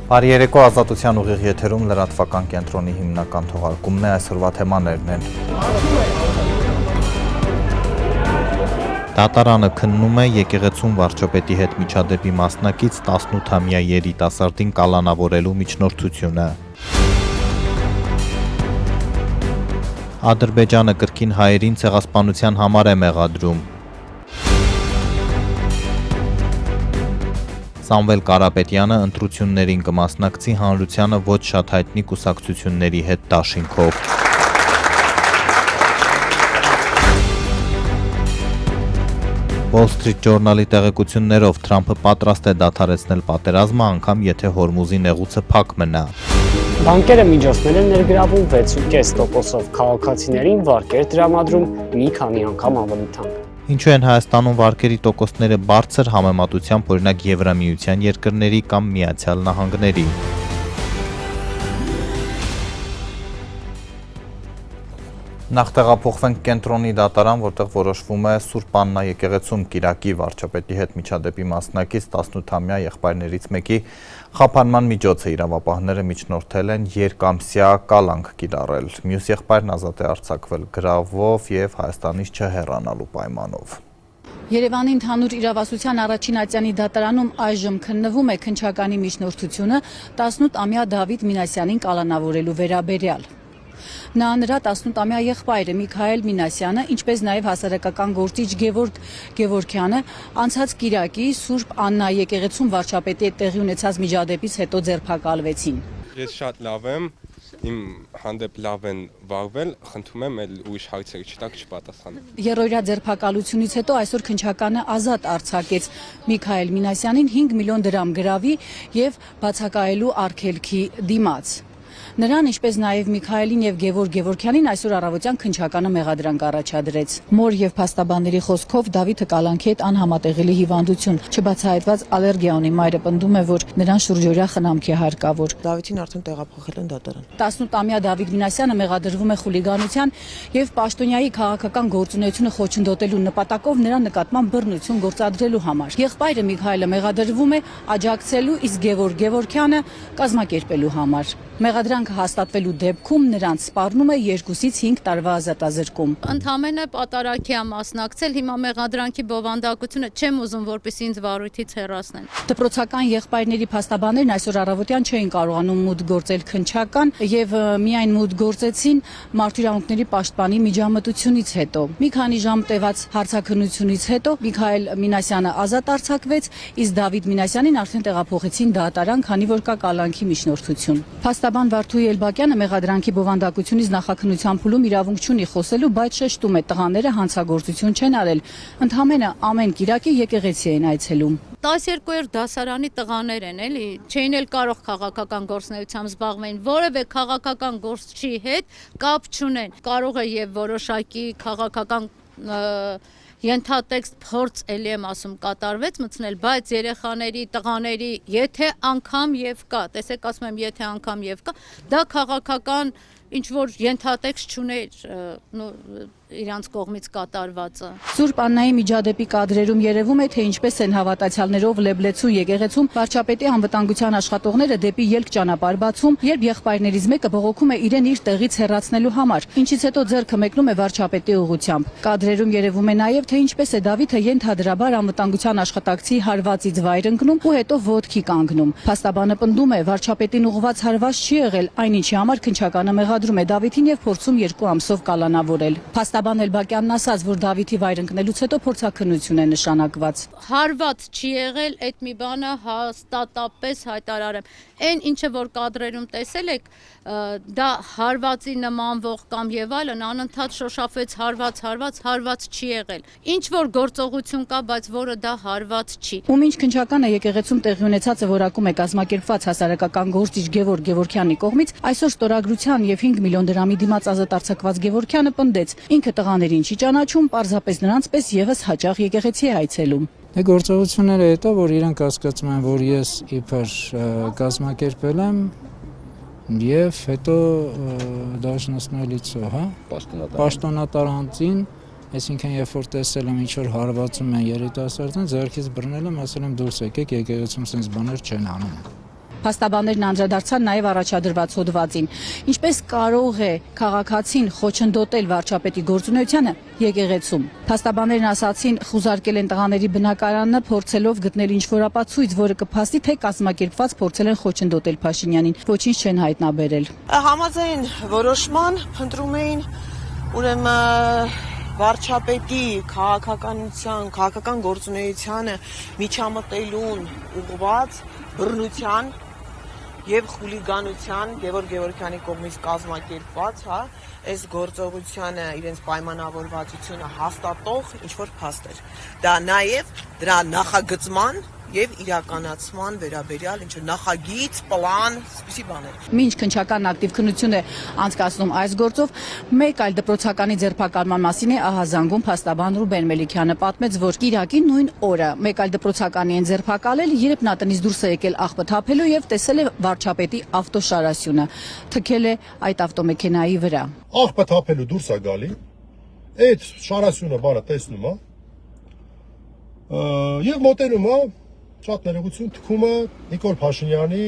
Բարի երեկո, Ազատության ուղիղ եթերում լրատվական կենտրոնի հիմնական թողարկումն է, այսօրվա թեմաներն են։ Դատարանը քննում է եկեղեցում վարչապետի հետ միջադեպի մասնակից 18-ամյա երիտասարդին կալանավորելու միջնորդությունը։ Ադրբեջանը կրկին հայերին ցեղասպանության համար է մեղադրում։ Սամվել Կարապետյանը ընտրություններին կմասնակցի հանրությանը ոչ շատ հայտնի կուսակցությունների հետ դաշինքով։ Wall Street Journal-ի տեղեկություններով Թրամփը պատրաստ է դադարեցնել պատերազմը, անգամ եթե Հորմուզի նեղուցը փակ մնա։ Բանկերը միջոցներ են ներգրավում 6.5%-ով, քաղաքացիներին վարկեր տրամադրում մի քանի անգամ ավելի թանկ։ Ինչու են Հայաստանում վարկերի տոկոսները բարձր համեմատությամբ օրինակ Եվրամիության երկրների կամ Միացյալ Նահանգների։ Նախ տեղափոխվենք կենտրոնի դատարան, որտեղ որոշվում է Սուրբ Աննա եկեղեցում Կիրակի վարչապետի հետ միջադեպի մասնակից 18-ամյա եղբայրներից մեկի խափանման միջոցը իրավապահները միջնորդել են երկամսյա կալանք կիրառել։ Մյուս եղբայրն ազատ է արձակվել գրավով եւ Հայաստանից չհեռանալու պայմանով։ Երևանի ընդհանուր իրավասության առաջին ատյանի դատարանում այժմ քննվում է քննչականի միջնորդությունը 18-ամյա Դավիթ Մինասյանին կալանավորելու վերաբերյալ։ Նա նրա 18-ամյա եղբայրը Միքայել Մինասյանը, ինչպես նաև հասարակական գործիչ Գևորգ Գևորգյանը անցած Կիրակի Սուրբ Աննա եկեղեցում վարչապետի հետ տեղի ունեցած միջադեպից հետո ձերբակալվեցին։ Ես շատ լավ եմ, իմ հանդեպ լավ են վարվել, խնդրում եմ էլ ուրիշ հարցեր չտակ, չպատասխանեմ։ Երրորդյա ձերբակալությունից հետո այսօր քննչականը ազատ արձակեց Միքայել Մինասյանին 5 միլիոն դրամ գրավի եւ բացակայելու արգելքի դիմաց։ Նրան, ինչպես նաև Միքայելին եւ Գևորգ Գևորգյանին այսօր առավոտյան քննչականը մեղադրանք առաջադրեց։ Մոր եւ փաստաբանների խոսքով Դավիթը կալանքի հետ անհամատեղելի հիվանդություն, չբացահայտված ալերգիա ունի, մայրը պնդում է, որ նրան շուրջօրյա խնամքի է հարկավոր։ Դավիթին արդեն տեղափոխել են դատարան։ 18-ամյա Դավիթ Մինասյանը մեղադրվում է խուլիգանության եւ պաշտոնյայի քաղաքական գործունեությունը խոչընդոտելու նպատակով նրա նկատմամբ բռնություն գործադրելու համար։ Եղբայրը Միքայելը մեղադրվում է աջակցելու, իսկ Գևորգ Գևորգյանը կազմակերպելու համար։ Մեղադրանքը հաստատվելու դեպքում նրանց սպառնում է 2-ից 5 տարվա ազատազրկում։ Ընդհանրապես պատարագի է մասնակցել, հիմա մեղադրանքի բովանդակությունը չեմ ուզում, որպեսզի ինձ վարույթից հեռացնեն։ Դպրոցական եղբայրների փաստաբաններն այսօր առավոտյան չէին կարողանում մուտք գործել քննչական եւ միայն մուտք գործեցին Մարդու իրավունքների պաշտպանի միջամտությունից հետո։ Մի քանի ժամ տևած հարցաքննությունից հետո Միքայել Մինասյանը ազատ արձակվեց, իսկ Դավիթ Մինասյանին արդեն տեղափոխեցին դատարան, քանի որ կա կալանքի միջնորդություն։ Փաստաբան Վարդուհի Էլբակյանը մեղադրանքի բովանդակությունից նախաքննության փուլում իրավունք չունի խոսելու, բայց շեշտում է տղաները հանցագործություն չեն արել, ընդհանրապես ամեն Կիրակի եկեղեցի են այցելում։ 12-րդ դասարանի տղաներ են, էլի, չէին էլ կարող քաղաքական գործունեությամբ զբաղվեն, որևէ քաղաքական գործչի հետ կապ չունեն։ Կարող է եւ որոշակի քաղաքական ենթատեքստ փորձ էլի եմ ասում կատարվեց մտցնել, բայց երեխաների, տղաների, եթե անգամ եւ կա, տեսեք ասում եմ, եթե անգամ եւ կա, դա քաղաքական ինչ որ ենթատեքստ չուներ իրանց կողմից կատարվածը։ Սուրբ Աննայի միջադեպի կադրերում երևում է, թե ինչպես են հավատացյալներով Լեբլեցու եկեղեցում վարչապետի անվտանգության աշխատողները դեպի ելք ճանապարհ բացում, երբ եղբայրներից մեկը բողոքում է իրեն իր տեղից հեռացնելու համար, ինչից հետո ձեռքը մեկնում է վարչապետի ուղղությամբ։ Կադրերում երևում է նաև, թե ինչպես է Դավիթը ենթադրաբար անվտանգության աշխատակցի հարվածից վայր ընկնում ու հետո ոտքի կանգնում։ Փաստաբանը պնդում է, վարչապետին ուղղված հարված չի եղել, այնինչի համար քննչականը մեղադրում է Դավիթին եւ փորձում 2 ամսով կալանավորել։ Փաստաբան Էլբակյանն ասաց, որ Դավիթի վայր ընկնելուց հետո փորձաքննություն է նշանակված։ Հարված չի եղել, այդ մի բանը հաստատապես հայտարարեմ։ Այն ինչը որ կադրերում տեսել եք, դա հարվածի նմանվող կամ եւ այլն անընդհատ շոշափվեց հարված չի եղել։ Ինչ որ գործողություն կա, բայց որը դա հարված չի։ Ում ինչ քննչականը եկեղեցում տեղի ունեցածը որակում է կազմակերպված հասարակական գործիչ Գևորգ Գևորգյանի կողմից, այսօր ստորագրության եւ 5 միլիոն դրամի դիմաց ազատ արձակված Գևորգյանը պնդեց, ինքը տղաներին չի ճանաչում, պարզապես նրանց պես եւս հաճախ եկեղեցի է այցելում։ Գործողությունները հետո որ իրենք հասկացում են, որ ես իբր կազմակերպել եմ եւ հետո դաշնասնալիցո, հա, պաշտոնատար անձին, այսինքն երբ որ տեսել եմ ինչ որ հարվածում են երիտասարդին, ձեռքից բռնել եմ, ասել եմ դուրս եկեք, եկեղեցում sense բաներ չեն անում։ Փաստաբաններն անդրադարձան նաև առաջադրված հոդվածին։ Ինչպես կարող է քաղաքացին խոչընդոտել վարչապետի գործունեությանը եկեղեցում։ Փաստաբաններն ասացին, խուզարկել են տղաների բնակարանը, փորձելով գտնել ինչ-որ ապացույց, որը կփաստի, թե կազմակերպված փորձել են խոչընդոտել Փաշինյանին։ Ոչինչ չեն հայտնաբերել։ Համաձայն որոշման փնտրում էին ուրեմն վարչապետի քաղաքական գործունեությանը միջամտելուն ուղղված բռնության եւ խուլիգանության Գևորգ Գևորգյանի կողմից կազմակերպված, այս գործողությանը իրենց պայմանավորվածությունը հաստատող ինչ-որ փաստեր։ Դա նաեւ դրա նախագծման եւ իրականացման վերաբերյալ ինչ նախագիծ, պլան, այսպիսի բաներ։ Մինչ քննչական ակտիվ քննություն է անցկացնում այս գործով, մեկ այլ դպրոցականի ձերբակալման մասին է ահազանգում փաստաբան Ռուբեն Մելիքյանը, պատմեց, որ Կիրակի նույն օրը մեկ այլ դպրոցականի են ձերբակալել, երբ նա տնից դուրս է եկել աղբը թափելու եւ տեսել է վարչապետի ավտոշարասյունը, թքել է այդ ավտոմեքենայի վրա։ Աղբը թափելու դուրս է գալի, այդ շարասյունը բանը տեսնում է եւ մոտենում է շատ ներողություն թքում է Նիկոլ Փաշինյանի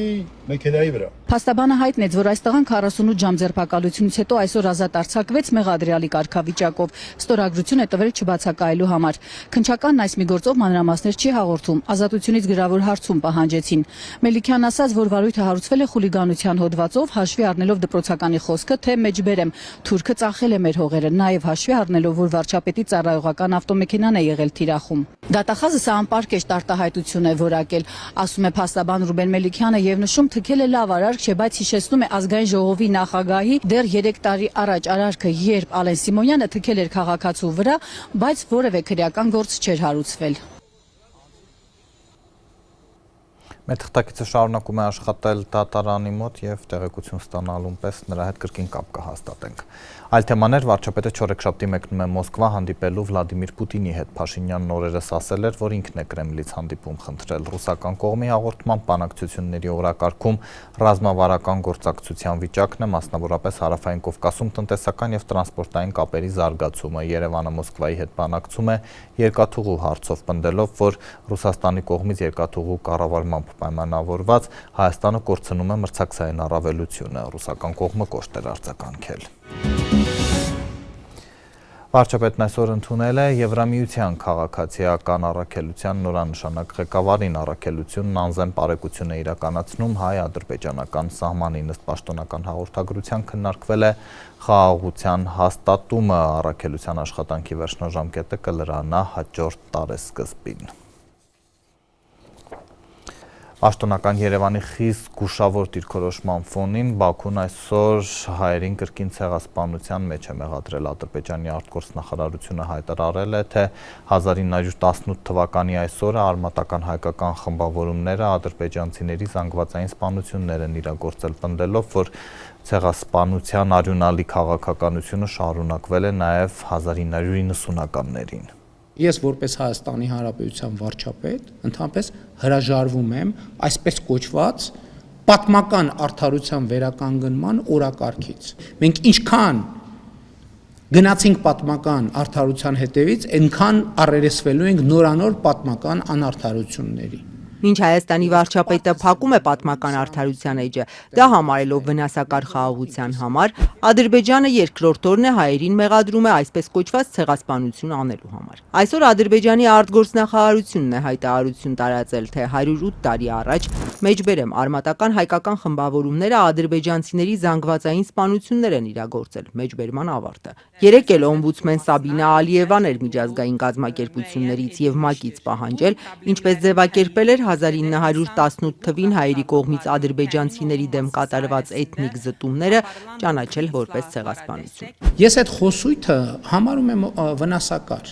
մեքենայի վրա։ Փաստաբանը հայտնեց, որ այս տղան 48 ժամ ձերբակալությունից հետո այսօր ազատ արձակվեց մեղադրյալի կարգավիճակով։ Ստորագրություն է տվել չբացակայելու համար։ Քննչականն այս մի գործով մանրամասներ չի հաղորդում, ազատությունից գրավոր հարցում պահանջեցին։ Մելիքյանն ասաց, որ վարույթը հարուցվել է խուլիգանության հոդվածով, հաշվի առնելով դպրոցականի խոսքը, թե մեջբերեմ թուրքը ծախել է մեր հողերը, նաև հաշվի առնելով, որ վարչապետի ծառայողական ավտոմեքենան է եղել թիրախում։ Դատախազը սա անպարկեշտ արտահայտություն է որակել, ասում է փաստաբան Ռուբեն Մելիքյանը եւ նշում, թքել է լավ արարք չէ, բայց հիշեցնում է ազգային ժողովի նախագահի դեռ 3 տարի առաջ արարքը, երբ Ալեն Սիմոնյանը թքել էր քաղաքացու վրա, բայց որևէ քրեական գործ չէր հարուցվել։ Մեր թղթակիցը շարունակում է աշխատել դատարանի մոտ եւ տեղեկություն ստանալուն պես նրա հետ կրկին կապ կհաստատենք։ Այլ թեմաներ վարչապետը չորեքշաբթի մեկնում է Մոսկվա հանդիպելու Վլադիմիր Պուտինի հետ։ Փաշինյանն օրերս ասել էր, որ ինքն է Կրեմլից հանդիպում խնդրել։ Ռուսական կողմի հաղորդման բանակցությունների օրակարգում ռազմավարական գործակցության վիճակն է, մասնավորապես Հարավային Կովկասում տնտեսական եւ տրանսպորտային կապերի զարգացումը։ Երևանը Մոսկվայի հետ բանակցում է երկաթուղու հարցով, պնդելով, որ Ռուսաստանի կողմից երկաթուղու կառավարմամբ պայմանավորված Հայաստանը կորցնում է մրցակցային առավելությունը։ Ռուսական կողմը կոշտ էր արձագանքել։ Վարչապետն այսօր ընդունել է Եվրամիության քաղաքացիական առաքելության նորանշանակ ղեկավարին։ Առաքելությունն անզեն բարեկություն է իրականացնում հայ-ադրբեջանական սահմանին։ Ըստ պաշտոնական հաղորդագրության քննարկվել է խաղաղության հաստատումը։ Առաքելության աշխատանքի վերջնաժամկետը կլրանա հաջորդ տարեսկզբին։ Պաշտոնական Երևանի խիստ զգուշավոր դիրքորոշման ֆոնին Բաքուն այսօր հայերին կրկին ցեղասպանության մեջ է մեղադրել։ Ադրբեջանի արտգործնախարարությունը հայտարարել է, թե 1918 թվականի այսօրը արմատական հայկական խմբավորումները ադրբեջանցիների զանգվածային սպանություններ են իրագործել, պնդելով, որ ցեղասպանության արյունալի քաղաքականությունը շարունակվել է նաև 1990-ականներին։ Ես որպես Հայաստանի Հանրապետության վարչապետ ընդհանրապես հրաժարվում եմ այսպես կոչված պատմական արդարության վերականգնման օրակարգից։ Մենք ինչքան գնացինք պատմական արդարության հետևից, այնքան առերեսվելու ենք նորանոր պատմական անարդարությունների։ Մինչ Հայաստանի վարչապետը փակում է պատմական արդարության էջը, դա համարելով վնասակար խաղաղության համար, Ադրբեջանը երկրորդ օրն է հայերին մեղադրում է այսպես կոչված ցեղասպանություն անելու համար։ Այսօր Ադրբեջանի արտգործնախարարությունն է հայտարարություն տարածել, թե 108 տարի առաջ մեջբերեմ արմատական հայկական խմբավորումները ադրբեջանցիների զանգվածային սպանություններ են իրագործել, մեջբերման ավարտը։ Երեկ էլ օմբուդսմեն Սաբինա Ալիևան էր միջազգային կազմակերպություններից եւ ՄԱԿ-ից պահանջել, ինչպես ձևակերպել էր 1918 թվին հայերի կողմից ադրբեջանցիների դեմ կատարված էթնիկ զտումները ճանաչել որպես ցեղասպանություն։ Ես այդ խոսույթը համարում եմ վնասակար,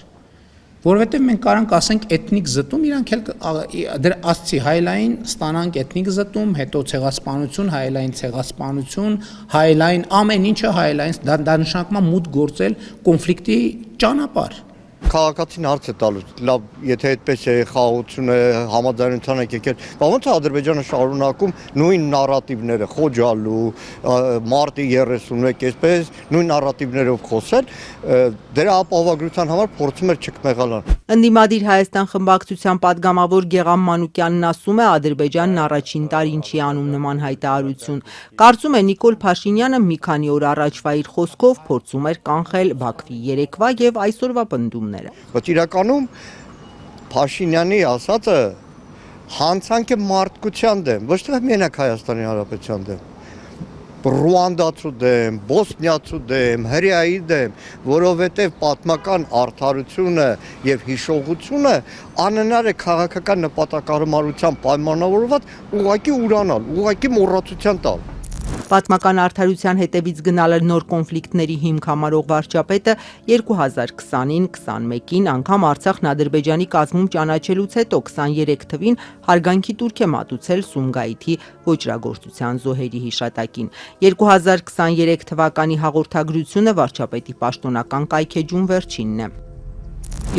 որովհետև մենք կարանք ասենք էթնիկ զտում, իրանք էլ ասցի հայլային ստանանք էթնիկ զտում, հետո ցեղասպանություն, հայլային ցեղասպանություն, հայլային ամեն ինչը հայլային, դա նշանակում է մուտք գործել կոնֆլիկտի ճանապարհ։ Քաղաքացին հարց է տալուց, լավ, եթե այդպես է խաղաղությունը համաձայնության եք եկել, ո՞նց է Ադրբեջանը շարունակում նույն նարատիվները խոջալու, մարտի 31, այսպես նույն նարատիվներով խոսել, դրա ապահովագրության համար փորձում էր չկմեղալան։ Ընդդիմադիր Հայաստան խմբակցության падգամավոր Գեղամ Մանուկյանն ասում է, Ադրբեջանն առաջին տարին չի անում նման հայտարարություն։ Կարծում է Նիկոլ Փաշինյանը մի քանի օր առաջվա իր խոսքով փորձում էր կանխել Բաքվի երեկվա եւ այսօրվա պնդումները։ Բայց իրականում Փաշինյանի ասածը հանցանք է մարդկության դեմ, ոչ թե միայն Հայաստանի Հանրապետության դեմ։ Ռուանդացու դեմ, Բոսնիացու դեմ, Հրեայի դեմ, որովհետև պատմական արդարությունը եւ հիշողությունը անհնար է քաղաքական նպատակահարմարության պայմանավորված ուղղակի ուրանալ, ուղղակի մոռացության տալ։ Պատմական արդարության հետևից գնալը նոր կոնֆլիկտների հիմք համարող վարչապետը 2020-ին, 21-ին անգամ Արցախն Ադրբեջանի կազմում ճանաչելուց հետո 23 թվին հարգանքի տուրք է մատուցել Սումգայիթի ոճրագործության զոհերի հիշատակին։ 2023 թվականի հաղորդագրությունը վարչապետի պաշտոնական կայքեջում վերջինն է։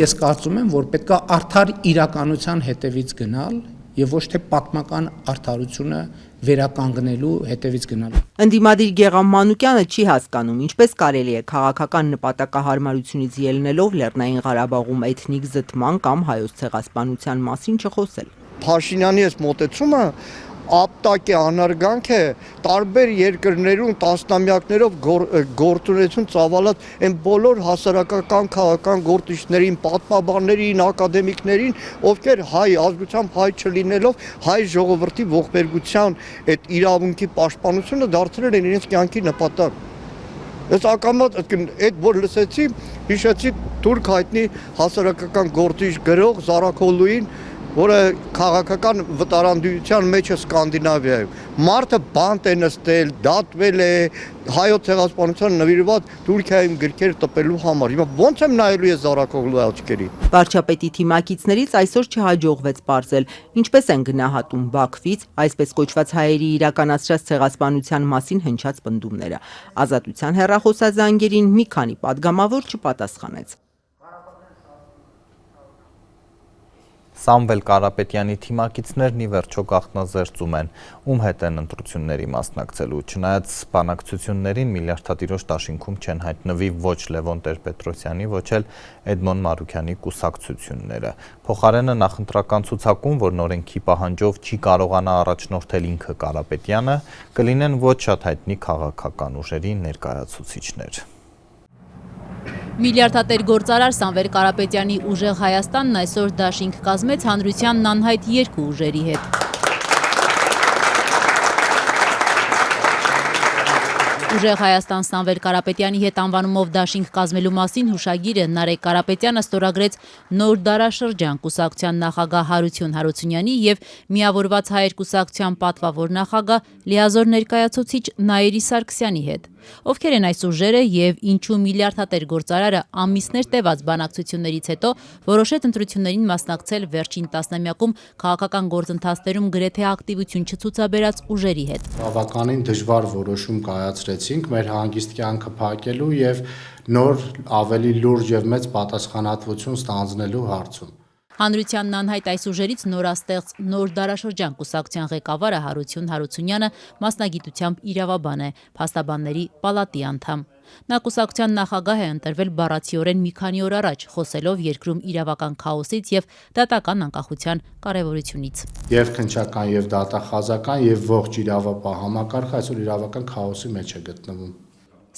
Ես կարծում եմ, որ պետք է արդար իրականության հետևից գնալ եւ ոչ թե պատմական արդարությունը վերականգնելու հետևից գնալ։ Ընդդիմադիր Գեղամ Մանուկյանը չի հասկանում, ինչպես կարելի է քաղաքական նպատակահարմարությունից ելնելով Լեռնային Ղարաբաղում էթնիկ զտման կամ հայոց ցեղասպանության մասին չխոսել։ Փաշինյանի այս մոտեցումը ապտակ է, անարգանք է, տարբեր երկրներում տասնամյակներով գործունեություն ծավալած այն բոլոր հասարակական քաղաքական գործիչներին, պատմաբաններին, ակադեմիկներին, ովքեր հայ ազգությամբ հայ չլինելով հայ ժողովրդի ողբերգության այդ իրավունքի պաշտպանությունը դարձրել են իրենց կյանքի նպատակ։ Ես ակամա այդ որ լսեցի, հիշեցի թուրք հայտնի հասարակական գործիչ գրող Զարաքոլուին, որը քաղաքական վտարանդության մեջ է Սկանդինավիայում։ Մարդը բանտ է նստել, դատվել է հայոց ցեղասպանության նվիրված Թուրքիայում գրքեր տպելու համար։ Հիմա ո՞նց եմ նայելու ես Զարաքոլուի աչքերին։ Վարչապետի թիմակիցներից այսօր չհաջողվեց պարզել, ինչպես են գնահատում Բաքվից այսպես կոչված հայերի իրականացրած ցեղասպանության մասին հնչած պնդումները։ Ազատության հեռախոսազանգերին մի քանի падգամավոր չպատասխանեց։ Սամվել Կարապետյանի թիմակիցներն ի վերջո գաղտնազերծում են, ում հետ են ընտրությունների մասնակցելու, չնայած բանակցություններին միլիարդատիրոջ դաշինքում չեն հայտնվի ոչ Լևոն Տեր-Պետրոսյանի, ոչ էլ Էդմոն Մարուքյանի կուսակցությունները։ Փոխարենը նախընտրական ցուցակում, որ օրենքի պահանջով չի կարողանա առաջնորդել ինքը Կարապետյանը, կլինեն ոչ շատ հայտնի քաղաքական ուժերի ներկայացուցիչներ։ Միլիարդատեր գործարար Սամվել Կարապետյանի ուժեղ Հայաստանն այսօր դաշինք կազմեց հանրությանն անհայտ երկու ուժերի հետ։ Ուժեղ Հայաստան Սամվել Կարապետյանի հետ անվանումով դաշինք կազմելու մասին հուշագիրը Նարեկ Կարապետյանը ստորագրեց Նոր դարաշրջան կուսակցության նախագահ Հարություն Հարությունյանի եւ Միավորված հայեր կուսակցության պատվավոր նախագահ լիազոր ներկայացուցիչ Նաիրի Սարգսյանի հետ։ Ովքեր են այս ուժերը եւ ինչու միլիարդատեր գործարարը ամիսներ տևած բանակցություններից հետո որոշեց ընտրություններին մասնակցել վերջին տասնամյակում քաղաքական գործընթացներում գրեթե ակտիվություն չցուցաբերած ուժերի հետ։ Բավականին դժվար որոշում կայացրեցինք մեր հանգիստ կյանքը փակելու եւ նոր ավելի լուրջ եւ մեծ պատասխանատվություն ստանձնելու հարցում։ Հանրությանն անհայտ այս ուժերից նորաստեղծ Նոր դարաշրջան կուսակցության ղեկավարը Հարություն Հարությունյանը մասնագիտությամբ իրավաբան է, փաստաբանների պալատի անդամ։ Նա կուսակցության նախագահ է ընտրվել բառացիորեն մի քանի օր առաջ, խոսելով երկրում իրավական քաոսից եւ դատական անկախության կարեւորությունից։ Եվ քննչական եւ դատախազական եւ ողջ իրավապահ համակարգը այսօր իրավական քաոսի մեջ է գտնվում։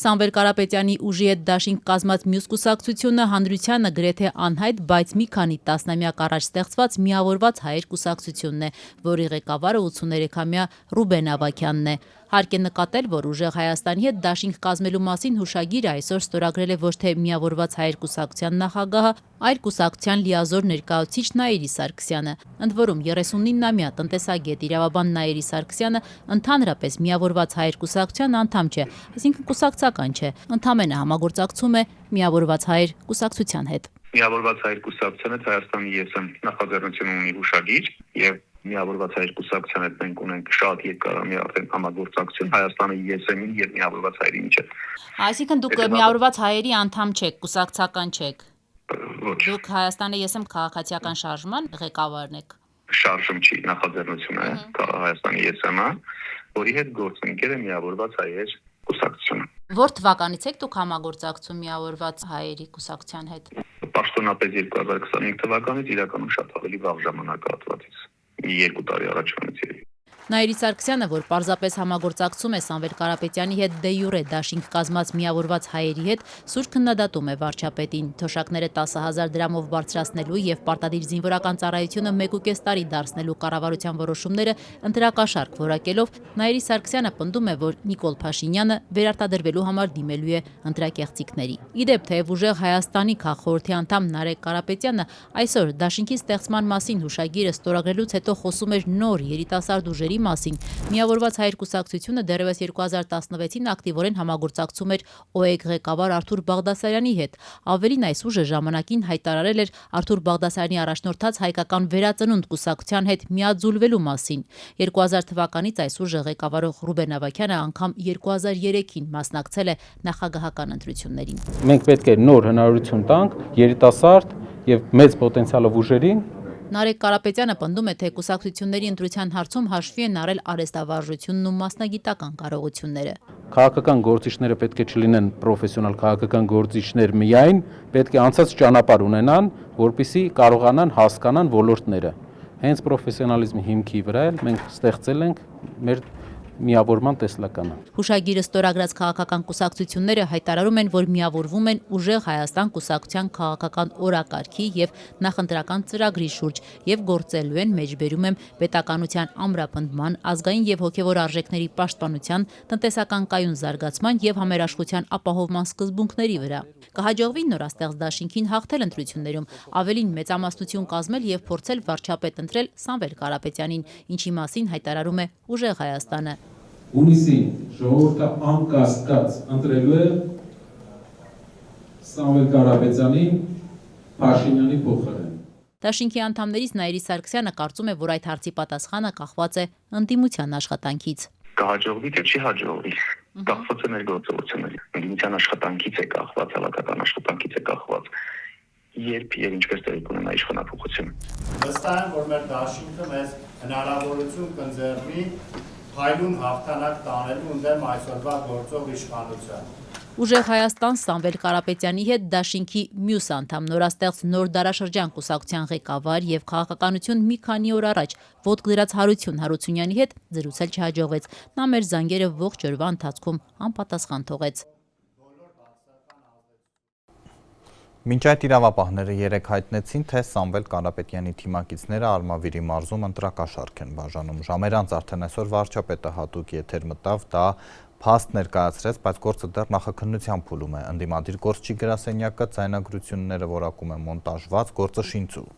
Սամվել Կարապետյանի ուժի հետ դաշինք կազմած մյուս կուսակցությունը հանրությանը գրեթե անհայտ, բայց մի քանի տասնամյակ առաջ ստեղծված Միավորված հայեր կուսակցությունն է, որի ղեկավարը 83-ամյա Ռուբեն Ավագյանն է։ Հարկ է նկատել, որ ուժեղ Հայաստանի հետ դաշինք կազմելու մասին հուշագիրը այսօր ստորագրել է ոչ թե Միավորված հայեր կուսակցության նախագահը, այլ կուսակցության լիազոր ներկայացուցիչ Նաիրի Սարգսյանը։ Ընդ որում 39-ամյա տնտեսագետ իրավաբան Նաիրի Սարգսյանը ընդհանրապես Միավորված հայեր կուսակցության անդամ չէ, այսինքն կուսակցական չէ, ընդամենը համագործակցում է Միավորված հայեր կուսակցության հետ։ Միավորված հայեր կուսակցության հետ Հայաստանի ԵՍ-ն նախաձեռնություն ունի հուշագիր եւ Միավորված հայեր կուսակցության հետ մենք ունենք շատ երկարամյա արդեն համագործակցություն Հայաստանի ԵՍ-ին եւ Միավորված հայերի միջեւ։ Այսինքն դուք Միավորված հայերի անդամ չեք, կուսակցական չեք։ Ոչ։ Դուք Հայաստանի ԵՍ քաղաքացիական շարժման ղեկավարն եք։ Շարժում չի, նախաձեռնություն է Հայաստանի ԵՍՄ-ը, որի հետ գործընկեր է Միավորված հայեր կուսակցությունը։ Որ թվականից եք դուք համագործակցում Միավորված հայերի կուսակցության հետ։ Պաշտոնապես 2025 թվականից իրականում շատ ավելի վաղ ժամանակահատվածից, 2 տարի առաջվանից երևի։ Նաիրի Սարգսյանը, որ պարզապես համագործակցում է Սամվել Կարապետյանի հետ դե յուրե դաշինք կազմած Միավորված հայերի հետ, սուր քննադատում է վարչապետին։ Թոշակները 10,000 դրամով բարձրացնելու եւ պարտադիր զինվորական ծառայությունը 1.5 տարի դարձնելու կառավարության որոշումները ընտրակաշարք որակելով, Նաիրի Սարգսյանը պնդում է, որ Նիկոլ Փաշինյանը վերարտադրվելու համար դիմելու է ընտրակեղծիքների։ Իդեպ, թեև ուժեղ Հայաստանի քաղխորհրդի անդամ Նարեկ Կարապետյանը այսօր դաշինքի ստեղծման մասին հուշագիրը ստորագրելուց հետո խոսում էր նոր երիտասարդ ուժերի մասին, Միավորված հայեր կուսակցությունը դեռևս 2016-ին ակտիվորեն համագործակցում էր ՕԵԿ ղեկավար Արթուր Բաղդասարյանի հետ։ Ավելին, այս ուժը ժամանակին հայտարարել էր Արթուր Բաղդասարյանի առաջնորդած հայկական վերածնունդ կուսակցության հետ միաձուլվելու մասին։ 2000 թվականից այս ուժը ղեկավարող Ռուբեն Ավագյանը անգամ 2003-ին մասնակցել է նախագահական ընտրություններին։ Մենք պետք է նոր հնարավորություն տանք երիտասարդ եւ մեծ պոտենցիալով ուժերին։ Նարեկ Կարապետյանը պնդում է, թե կուսակցությունների ընտրության հարցում հաշվի են առել արհեստավարժությունն ու մասնագիտական կարողությունները։ Քաղաքական գործիչները պետք է չլինեն պրոֆեսիոնալ քաղաքական գործիչներ միայն, պետք է անցած ճանապարհ ունենան, որպեսզի կարողանան հասկանան ոլորտները։ Հենց պրոֆեսիոնալիզմի հիմքի վրա մենք ստեղծել ենք մեր միավորման տեսլականը։ Հուշագիրը ստորագրած քաղաքական կուսակցությունները հայտարարում են, որ միավորվում են ուժեղ Հայաստան կուսակցության քաղաքական օրակարգի եւ նախընտրական ծրագրի շուրջ եւ գործելու են, մեջբերում եմ, պետականության ամրապնդման, ազգային եւ հոգեվոր արժեքների պաշտպանության, տնտեսական կայուն զարգացման եւ համերաշխության ապահովման սկզբունքների վրա։ Կհաջողվի նորաստեղծ դաշինքին հաղթել ընտրություններում, ավելին մեծամասնություն կազմել եւ փորձել վարչապետ ընտրել Սամվել Կարապետյանին, ինչի մասին հայտարարում է ուժեղ Հայաստանը։ Հունիսին ժողովուրդը անկասկած ընտրելու է Սամվել Կարապետյանին Փաշինյանի փոխարեն։ Դաշինքի անդամներից Նաիրի Սարգսյանը կարծում է, որ այդ հարցի պատասխանը կախված է ընդդիմության աշխատանքից։ Կհաջողվի թե չի հաջողվի, կախված է մեր գործողությունների։ Ընդդիմության աշխատանքից է կախված, հավաքական աշխատանքից է կախված, երբ եւ ինչպես տեղի կունենա իշխանափոխությունը։ Վստահ եմ, որ մեր դաշինքը մեզ հնարավորություն կընձեռնի հայլուն հաղթանակ տանելու ընդդեմ այսօրվա գործող իշխանության։ Ուժեղ Հայաստան Սամվել Կարապետյանի հետ դաշինքի մյուս անդամ նորաստեղծ Նոր դարաշրջան կուսակցության ղեկավար եւ քաղաքականություն մի քանի օր առաջ ոտք դրած Հարություն Հարությունյանի հետ զրուցել չհաջողվեց։ Նա մեր զանգերը ողջ օրվա ընթացքում անպատասխան թողեց։ Մինչ այդ իրավապահները երեկ հայտնեցին, թե Սամվել Կարապետյանի թիմակիցները Արմավիրի մարզում ընտրակաշարք են բաժանում։ Ժամեր անց արդեն այսօր վարչապետը հատուկ եթեր մտավ, դա փաստ ներկայացրեց, բայց գործը դեռ նախաքննության փուլում է։ Ընդդիմադիր գործչի գրասենյակը ձայնագրությունները որակում է մոնտաժված, գործը շինծու։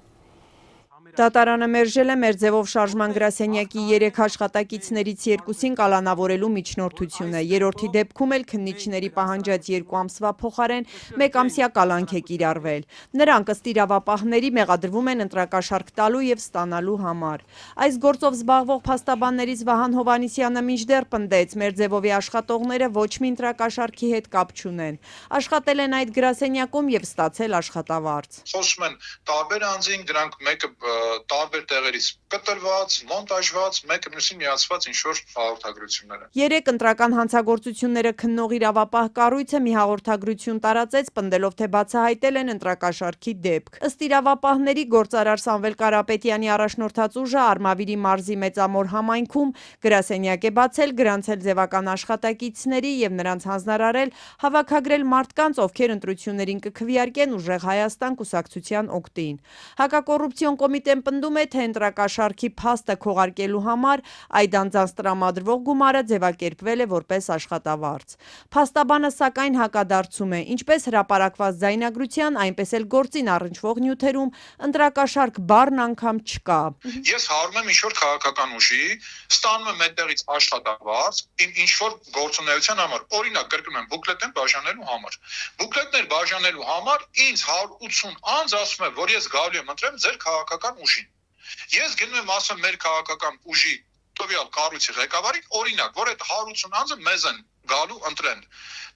Դատարանը մերժել է մեր ձևով շարժման գրասենյակի 3 աշխատակիցներից 2-ին կալանավորելու միջնորդությունը։ Երրորդի դեպքում էլ քննիչների պահանջած 2 ամսվա փոխարեն 1 ամսյա կալանք է կիրառվել։ Նրանք ըստ իրավապահների մեղադրվում են ընտրակաշարք տալու եւ ստանալու համար։ Այս գործով զբաղվող փաստաբաններից Վահան Հովանիսյանը մինչդեռ պնդեց, մեր ձևովի աշխատողները ոչ մի ընտրակաշարքի հետ կապ չունեն։ Աշխատել են այդ գրասենյակում եւ ստացել աշխատավարձ։ Խոսում են տարբեր անձինք, դրանք մեկը տարբեր տեղերից կտրված, մոնտաժված, մեկը մյուսին միացված ինչ-որ հաղորդագրություններ են։ 3 ընտրական հանցագործությունները քննող իրավապահ կառույցը մի հաղորդագրություն տարածեց, պնդելով, թե բացահայտել են ընտրակաշարքի դեպք։ Ըստ իրավապահների գործարար Սամվել Կարապետյանի առաջնորդած ուժը Արմավիրի մարզի Մեծամոր համայնքում գրասենյակ է բացել, գրանցել ձևական աշխատակիցների եւ նրանց հանձնարարել հավաքագրել մարդկանց, ովքեր ընտրություններին կքվեարկեն ուժեղ Հայաստան կուսակցության օգտին։ Հակակոռուպցիոն կոմիտեն պնդում է, թե ընտրակաշարքի փաստը քողարկելու համար այդ անձանց տրամադրվող գումարը ձևակերպվել է որպես աշխատավարձ։ Փաստաբանը սակայն հակադարձում է, ինչպես հրապարակված ձայնագրության, այնպես էլ գործին առնչվող նյութերում ընտրակաշարք բառն անգամ չկա։ Ես հարում եմ ինչ-որ քաղաքական ուժի, ստանում եմ այդտեղից աշխատավարձ, ինչ-որ գործունեության համար, օրինակ կրկնում եմ, բուկլետներ բաժանելու համար։ Բուկլետներ բաժանելու համար ինձ 180 անձ ասում է, որ ես գալու եմ ընտրեմ ձեր քաղաքական ուժին։ Ես գնում եմ ասում մեր քաղաքական ուժի տվյալ կառույցի ղեկավարին, օրինակ, որ այդ 180 անձը մեզ են գալու ընտրեն։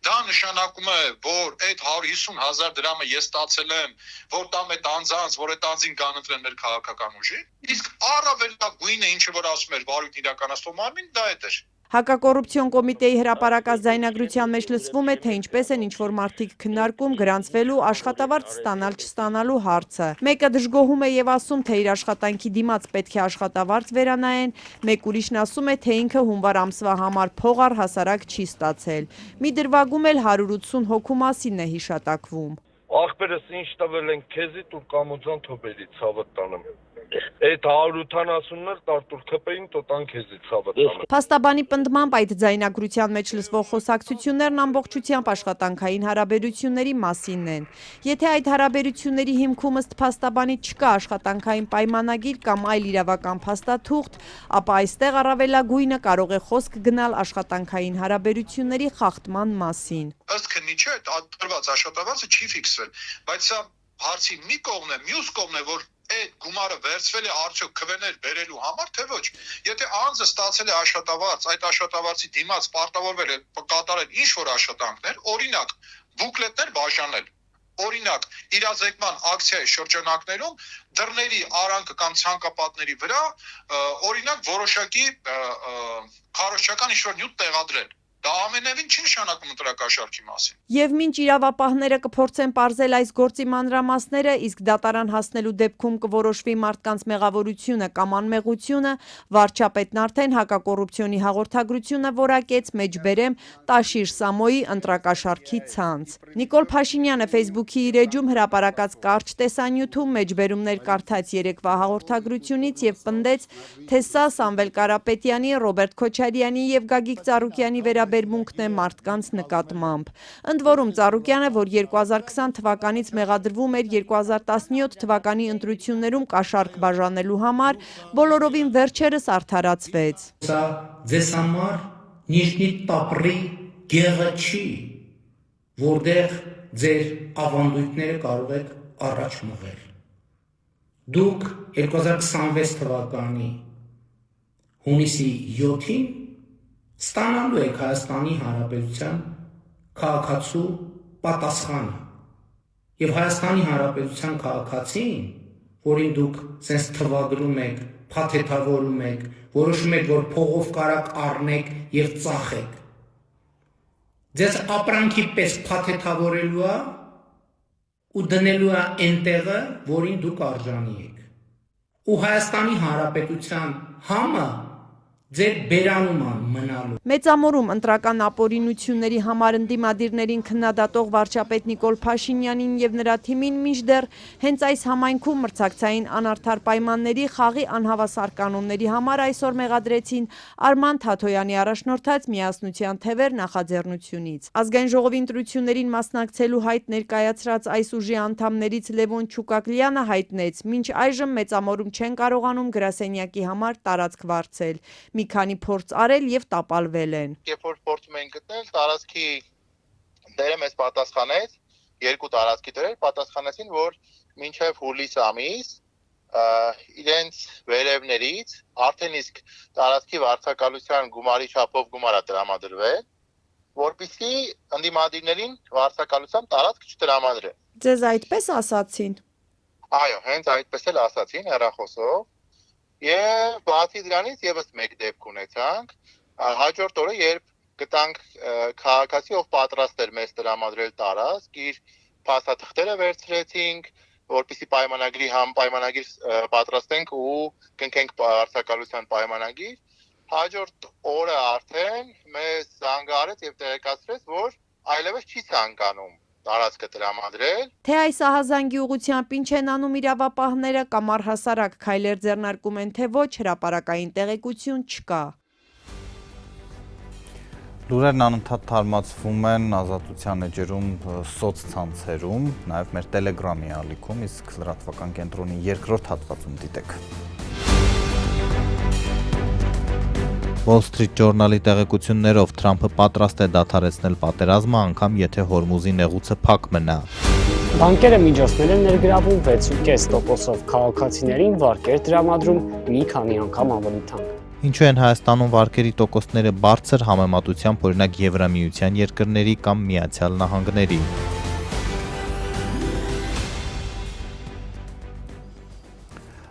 Դա նշանակում է, որ այդ 150,000 դրամը ես ստացել եմ, որ տամ այդ անձանց, որ այդ անձին կան ընտրեն մեր քաղաքական ուժի։ Իսկ առավելագույնը, ինչը որ ասում էր վարույթ իրականացնող մարմին, դա այդ էր։ Հակակոռուպցիոն կոմիտեի հրապարակած ձայնագրության մեջ լսվում է, թե ինչպես են ինչ-որ մարդիկ քննարկում գրանցվելու աշխատավարձ ստանալ չստանալու հարցը։ Մեկը դժգոհում է եւ ասում, թե իր աշխատանքի դիմաց պետք է աշխատավարձ վերանայեն, մեկ ուրիշն ասում է, թե ինքը հունվար ամսվա համար փող առհասարակ չի ստացել։ Մի դրվագում էլ 180 հոգու մասին է հիշատակվում։ Ախպերս ինչ տվել են քեզի տուր կամուձան թոբերի ցավը տանեմ։ Այդ 180-ներ տարտուր քպեին տոտան քեզի ցավը տանեմ։ Փաստաբանի պնդմամբ այդ ձայնագրության մեջ լսվող խոսակցություններն ամբողջությամբ աշխատանքային հարաբերությունների մասինն են։ Եթե այդ հարաբերությունների հիմքում ըստ փաստաբանի չկա աշխատանքային պայմանագիր կամ այլ իրավական փաստաթուղթ, ապա այստեղ առավելագույնը կարող է խոսք գնալ աշխատանքային հարաբերությունների խախտման մասին։ Ըստ քննիչի այդ տրված աշխատավարձը չի ֆիքսվել, բայց սա հարցի մի կողմն է, մյուս կողմն է, որ այդ գումարը վերցվել է արդյոք քվեներ բերելու համար, թե ոչ։ Եթե անձը ստացել է աշխատավարձ, այդ աշխատավարձի դիմաց պարտավորվել է կատարել ինչ-որ աշխատանքներ, օրինակ բուկլետներ բաժանել, օրինակ իրազեկման ակցիայի շրջանակներում դռների արանքը կամ ցանկապատների վրա օրինակ որոշակի քարոզչական ինչ-որ նյութ տեղադրել։ Դա ամենևին չի նշանակում ընտրակաշառքի մասին։ Եվ մինչ իրավապահները կփորձեն պարզել այս գործի մանրամասները, իսկ դատարան հասնելու դեպքում կորոշվի մարդկանց մեղավորությունը կամ անմեղությունը, վարչապետն արդեն հակակոռուպցիոնի հաղորդագրությունը որակեց մեջբերեմ Տաշիր Սամոյի ընտրակաշառքի ցանց։ Նիկոլ Փաշինյանը Facebook-ի իր էջում հրապարակած կարճ տեսանյութում մեջբերումներ կարդաց երեկվա հաղորդագրությունից եւ պնդեց, թե սա Սամվել Կարապետյանի, Ռոբերտ Քոչարյանի եւ Գագիկ Ծառուկյանի վերաբերմունքն է մարդկանց նկատմամբ։ Ընդ որում Ծառուկյանը, որ 2020 թվականից մեղադրվում էր 2017 թվականի ընտրություններում կաշառք բաժանելու համար, բոլորովին վերջերս արդարացվեց։ Սա ձեզ համար նիժնի տապրի գեղը չի, որտեղ ձեր ավանդույթները կարող եք առաջ մղել։ Դուք 2026 թվականի հունիսի 7-ին ստանալու եք Հայաստանի Հանրապետության քաղաքացու պատասխանը եւ Հայաստանի Հանրապետության քաղաքացին, որին դուք sense թվագրում եք, փաթեթավորում եք, որոշում եք, որ փողով կարակ առնեք եւ ծախեք։ Ձեզ ապրանքի պես փաթեթավորելու է ու դնելու է այնտեղը, որին դուք արժանի եք։ Ու Հայաստանի Հանրապետության համը ձեր բերանուման մնալու։ Մեծամորում ընտրական ապօրինությունների համար ընդդիմադիրներին քննադատող վարչապետ Նիկոլ Փաշինյանին եւ նրա թիմին մինչդեռ հենց այս համայնքում մրցակցային անարդար պայմանների խաղի անհավասար կանոնների համար այսօր մեղադրեցին Արման Թաթոյանի առաջնորդած Միասնության թևեր նախաձեռնությունից։ Ազգային ժողովի ընտրություններին մասնակցելու հայտ ներկայացրած այս ուժի անդամներից Լևոն Չուկակլյանը հայտնեց, մինչ այժմ մեծամորում չեն կարողանում գրասենյակի համար տարածք վարձել։ Մի քանի փորձ արել եւ տապալվել են։ Երբ որ փորձում էին գտնել, տարածքի դերը մեզ պատասխանեց, երկու տարածքի դերեր պատասխանեցին, որ մինչև հուլիս ամիս իրենց վերևներից արդեն իսկ տարածքի վարձակալության գումարի չափով գումար է տրամադրվել, որպեսզի ընդդիմադիրներին վարձակալության տարածք չտրամադրեն։ Ձեզ այդպես ասացին։ Այո, հենց այդպես էլ ասացին հեռախոսով։ Եվ բացի դրանից եւս մեկ դեպք ունեցանք, հաջորդ օրը երբ գտանք քաղաքացի, ով պատրաստ էր մեզ տրամադրել տարածք, իր փաստաթղթերը վերցրեցինք, որպեսզի պայմանագիր պատրաստենք ու կնքենք վարձակալության պայմանագիր, հաջորդ օրը արդեն մեզ զանգահարեց եւ տեղեկացրեց, որ այլևս չի ցանկանում տարածքը տրամադրել։ Թե այս ահազանգի ուղղությամբ ինչ են անում իրավապահները կամ առհասարակ քայլեր ձեռնարկում են, թե ոչ, հրապարակային տեղեկություն չկա։ Լուրերն անընդհատ թարմացվում են Ազատության էջերում, սոցցանցերում, նաև մեր Telegram-ի ալիքում, իսկ լրատվական կենտրոնի երկրորդ հատվածում դիտեք։ Wall Street Journal-ի տեղեկություններով Թրամփը պատրաստ է դադարեցնել պատերազմը, անգամ եթե Հորմուզի նեղուցը փակ մնա։ Բանկերը միջոցներ են ներգրավում 6.5%-ով քաղաքացիներին վարկեր տրամադրում մի քանի անգամ ավելի թանկ։ Ինչու են Հայաստանում վարկերի տոկոսները բարձր համեմատությամբ օրինակ Եվրամիության երկրների կամ Միացյալ Նահանգների։